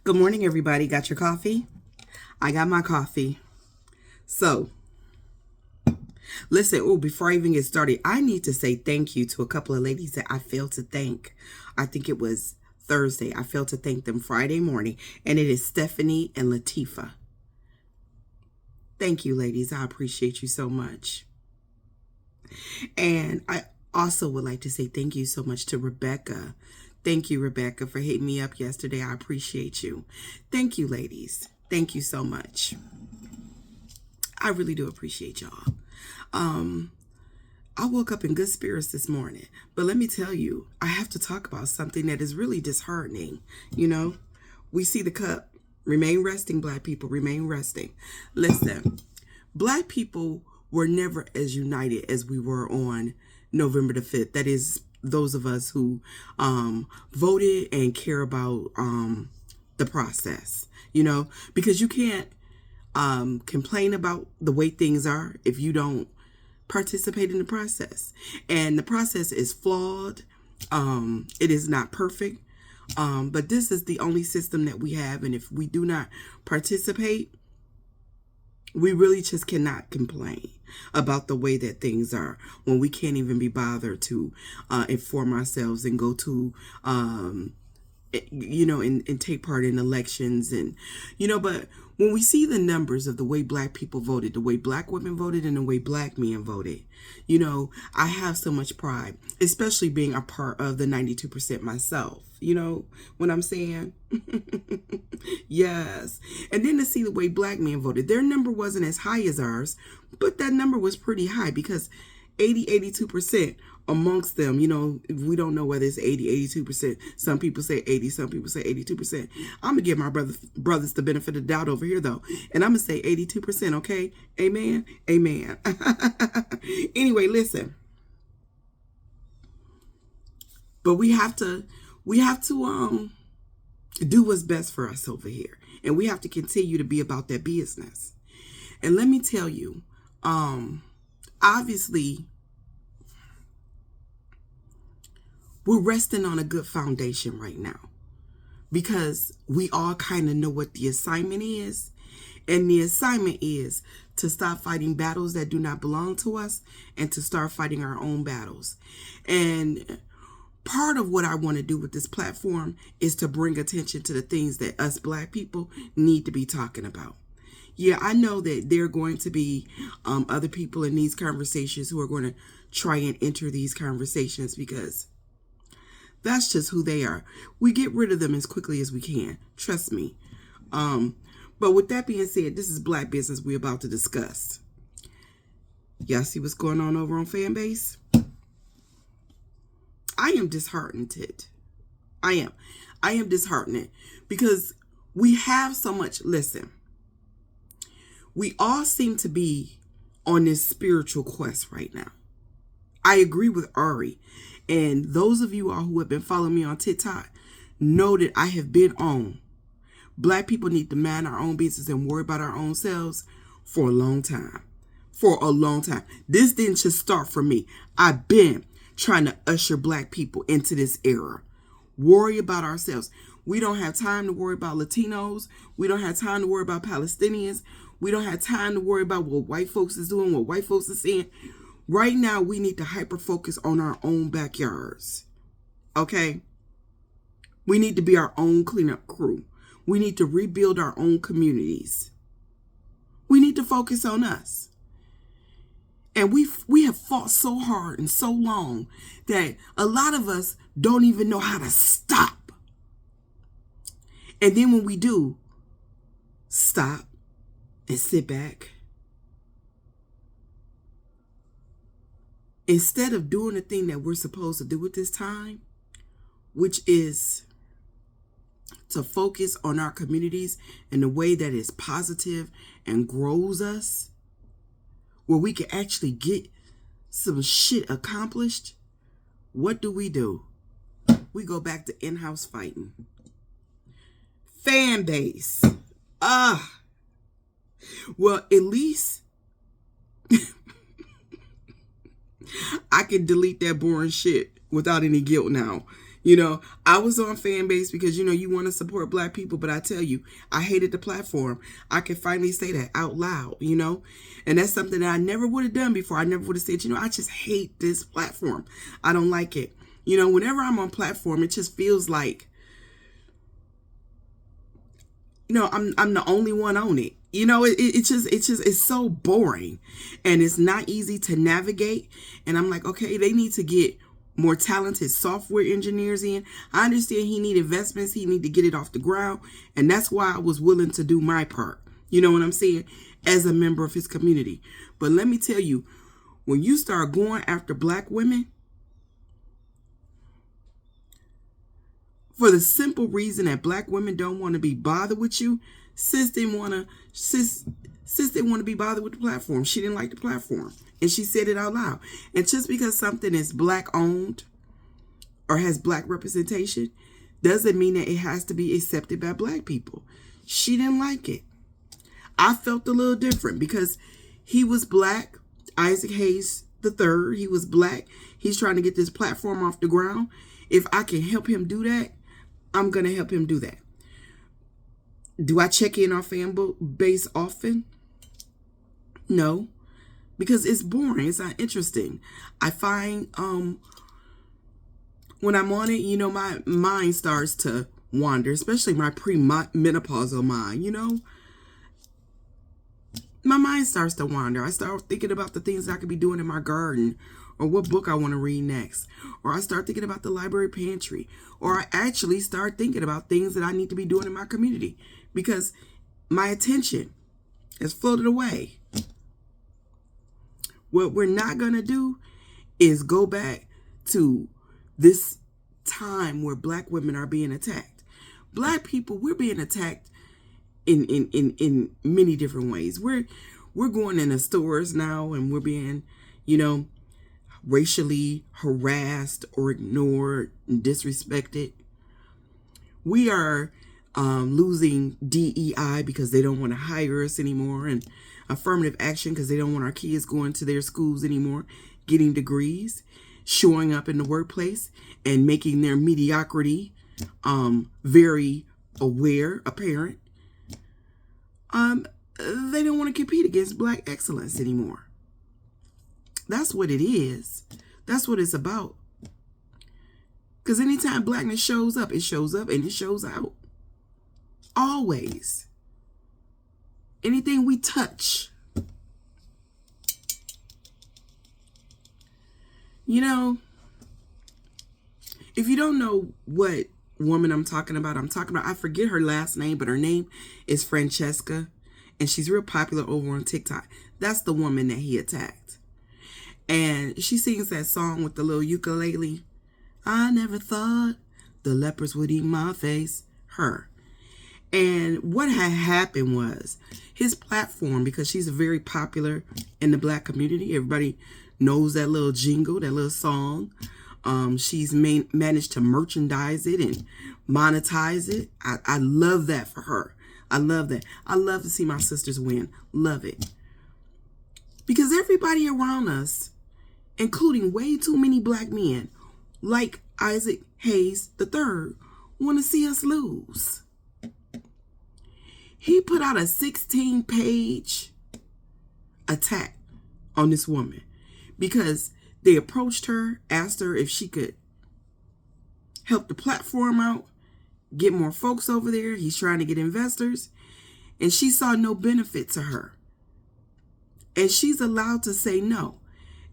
Good morning, everybody. Got your coffee? I got my coffee. So, listen, before I even get started, I need to say thank you to a couple of ladies that I failed to thank. I think it was Thursday. I failed to thank them Friday morning, and it is Stephanie and Latifa. Thank you, ladies. I appreciate you so much. And I also would like to say thank you so much to Rebecca. Thank you, Rebecca, for hitting me up yesterday. I appreciate you. Thank you, ladies. Thank you so much. I really do appreciate y'all. I woke up in good spirits this morning, but let me tell you, I have to talk about something that is really disheartening. You know, we see the cup. Remain resting, Black people. Remain resting. Listen, Black people were never as united as we were on November the 5th. That is, those of us who voted and care about the process, you know, because you can't complain about the way things are if you don't participate in the process. And the process is flawed. It is not perfect. But this is the only system that we have. And if we do not participate, we really just cannot complain about the way that things are when we can't even be bothered to inform ourselves and go to, and take part in elections. And, but when we see the numbers of the way Black people voted, the way Black women voted, and the way Black men voted, I have so much pride, especially being a part of the 92% myself. You know what I'm saying? Yes. And then to see the way Black men voted, their number wasn't as high as ours, but that number was pretty high because 82% amongst them, we don't know whether it's 82%. Some people say 80, some people say 82%. I'm going to give my brothers the benefit of the doubt over here, though. And I'm going to say 82%, okay? Amen? Amen. Anyway, listen. But we have to do what's best for us over here. And we have to continue to be about that business. And let me tell you, obviously, we're resting on a good foundation right now because we all kind of know what the assignment is. And the assignment is to stop fighting battles that do not belong to us and to start fighting our own battles. And part of what I want to do with this platform is to bring attention to the things that us Black people need to be talking about. Yeah, I know that there are going to be other people in these conversations who are going to try and enter these conversations because that's just who they are. We get rid of them as quickly as we can. Trust me. But with that being said, this is Black business we're about to discuss. Y'all see what's going on over on Fanbase? I am disheartened. I am disheartened because we have so much. Listen, we all seem to be on this spiritual quest right now. I agree with Ari. And those of you all who have been following me on TikTok know that I have been on Black people need to mind our own business and worry about our own selves for a long time. For a long time. This didn't just start for me. I've been trying to usher Black people into this era. Worry about ourselves. We don't have time to worry about Latinos. We don't have time to worry about Palestinians. We don't have time to worry about what white folks is doing, what white folks are saying. Right now, we need to hyper-focus on our own backyards. Okay? We need to be our own cleanup crew. We need to rebuild our own communities. We need to focus on us. And we have fought so hard and so long that a lot of us don't even know how to stop. And then when we do stop and sit back, instead of doing the thing that we're supposed to do at this time, which is to focus on our communities in a way that is positive and grows us, where we can actually get some shit accomplished, what do? We go back to in-house fighting. Fan base. Well, at least I can delete that boring shit without any guilt now. I was on fan base because, you want to support black people. But I tell you, I hated the platform. I can finally say that out loud. And that's something that I never would have done before. I never would have said, I just hate this platform. I don't like it. Whenever I'm on platform, it just feels like, I'm the only one on it. It's so boring and it's not easy to navigate. And I'm like, okay, they need to get more talented software engineers in. I understand he need investments. He need to get it off the ground. And that's why I was willing to do my part. You know what I'm saying? As a member of his community. But let me tell you, when you start going after black women, for the simple reason that black women don't want to be bothered with you, sis didn't want to be bothered with the platform. She didn't like the platform. And she said it out loud. And just because something is black owned or has black representation doesn't mean that it has to be accepted by black people. She didn't like it. I felt a little different because he was black. Isaac Hayes III, he was black. He's trying to get this platform off the ground. If I can help him do that, I'm going to help him do that. Do I check in on fan base often? No. Because it's boring. It's not interesting. I find when I'm on it, my mind starts to wander, especially my premenopausal mind, My mind starts to wander. I start thinking about the things I could be doing in my garden, or what book I want to read next. Or I start thinking about the library pantry. Or I actually start thinking about things that I need to be doing in my community. Because my attention has floated away. What we're not going to do is go back to this time where black women are being attacked. Black people, we're being attacked in many different ways. We're going in the stores now and we're being, racially harassed or ignored and disrespected. We are losing DEI because they don't want to hire us anymore, and affirmative action because they don't want our kids going to their schools anymore, getting degrees, showing up in the workplace and making their mediocrity very apparent. They don't want to compete against black excellence anymore. That's what it is. That's what it's about. Because anytime blackness shows up and it shows out. Always. Anything we touch. If you don't know what woman I'm talking about, I forget her last name, but her name is Franchesca. And she's real popular over on TikTok. That's the woman that he attacked. And she sings that song with the little ukulele. I never thought the lepers would eat my face. Her. And what had happened was his platform, because she's very popular in the black community. Everybody knows that little jingle, that little song. She's managed to merchandise it and monetize it. I love that for her. I love that. I love to see my sisters win. Love it. Because everybody around us, including way too many black men, like Isaac Hayes III, want to see us lose. He put out a 16-page attack on this woman because they approached her, asked her if she could help the platform out, get more folks over there. He's trying to get investors. And she saw no benefit to her. And she's allowed to say no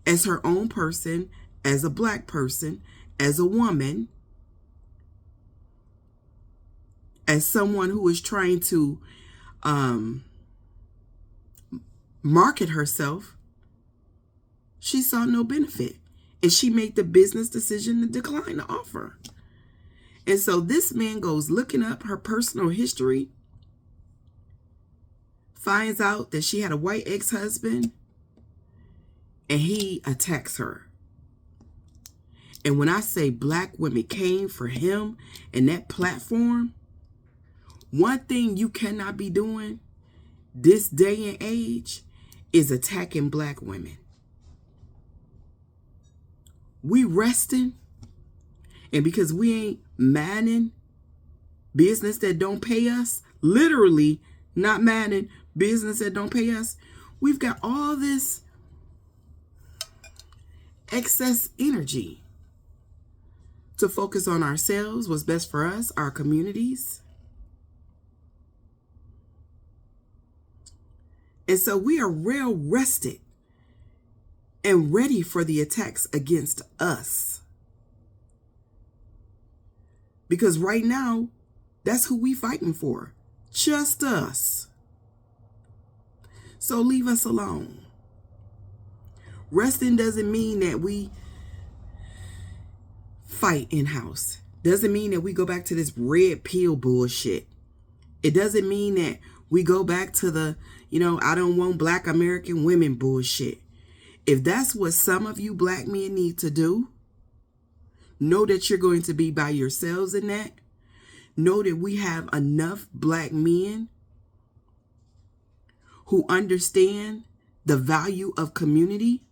as her own person, as a black person, as a woman, as someone who is trying to market herself. She saw no benefit. And she made the business decision to decline the offer. And so this man goes looking up her personal history, finds out that she had a white ex-husband, and he attacks her. And when I say black women came for him and that platform, one thing you cannot be doing this day and age is attacking black women. We resting And because we ain't manning business that don't pay us, literally not manning business that don't pay us, we've got all this excess energy to focus on ourselves, what's best for us, our communities. And so we are well rested and ready for the attacks against us. Because right now, that's who we fighting for. Just us. So leave us alone. Resting doesn't mean that we fight in-house. Doesn't mean that we go back to this red pill bullshit. It doesn't mean that we go back to the, I don't want Black American women bullshit. If that's what some of you Black men need to do, know that you're going to be by yourselves in that. Know that we have enough Black men who understand the value of community,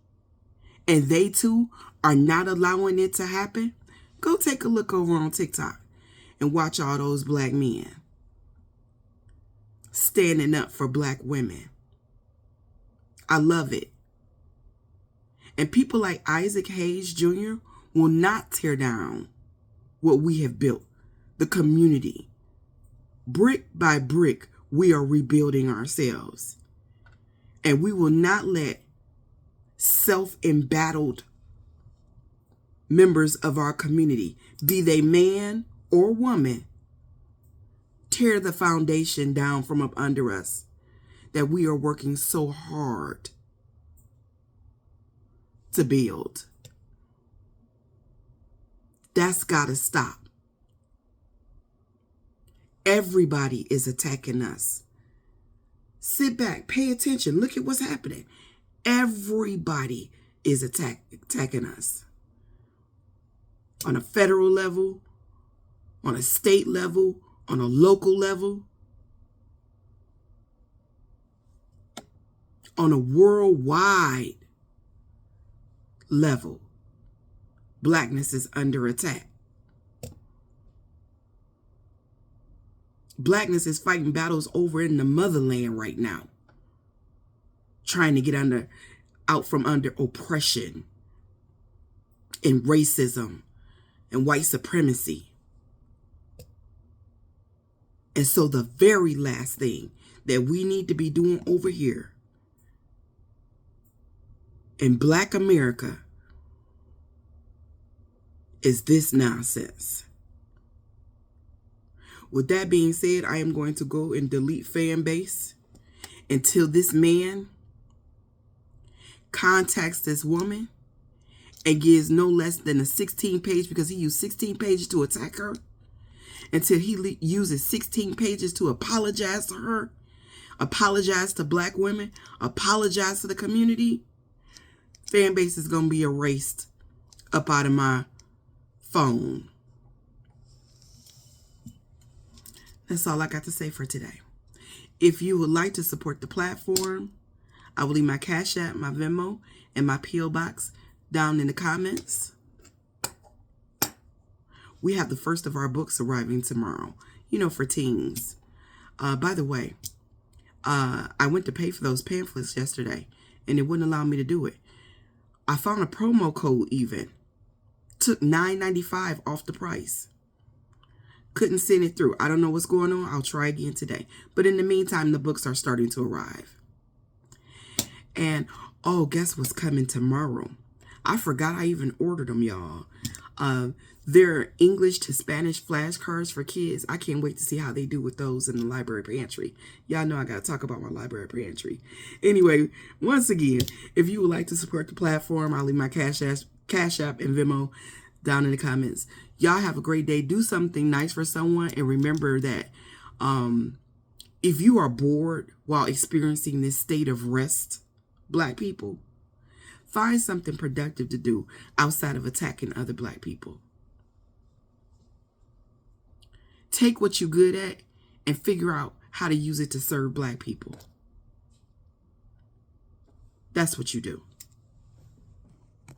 and they too are not allowing it to happen. Go take a look over on TikTok and watch all those Black men standing up for Black women. I love it. And people like Isaac Hayes Jr. will not tear down what we have built, the community. Brick by brick, we are rebuilding ourselves. And we will not let self-embattled members of our community, be they man or woman, tear the foundation down from up under us that we are working so hard to build. That's got to stop. Everybody is attacking us. Sit back, pay attention, look at what's happening. Everybody is attacking us. On a federal level, on a state level, on a local level, on a worldwide level. Blackness is under attack. Blackness is fighting battles over in the motherland right now, trying to get out from under oppression and racism and white supremacy. And so the very last thing that we need to be doing over here in Black America is this nonsense. With that being said, I am going to go and delete fan base until this man contacts this woman and gives no less than a 16-page, because he used 16 pages to attack her, until he uses 16 pages to apologize to her, apologize to Black women, apologize to the community. Fan base is going to be erased up out of my phone. That's all I got to say for today. If you would like to support the platform, I will leave my Cash App, my Venmo, and my P.O. Box down in the comments. We have the first of our books arriving tomorrow, for teens. By the way, I went to pay for those pamphlets yesterday, and it wouldn't allow me to do it. I found a promo code even. Took $9.95 off the price. Couldn't send it through. I don't know what's going on. I'll try again today. But in the meantime, the books are starting to arrive. And, guess what's coming tomorrow? I forgot I even ordered them, y'all. They're English to Spanish flashcards for kids. I can't wait to see how they do with those in the library pantry. Y'all know I got to talk about my library pantry. Anyway, once again, if you would like to support the platform, I'll leave my Cash App and Venmo down in the comments. Y'all have a great day. Do something nice for someone. And remember that if you are bored while experiencing this state of rest, Black people, find something productive to do outside of attacking other Black people. Take what you're good at and figure out how to use it to serve Black people. That's what you do.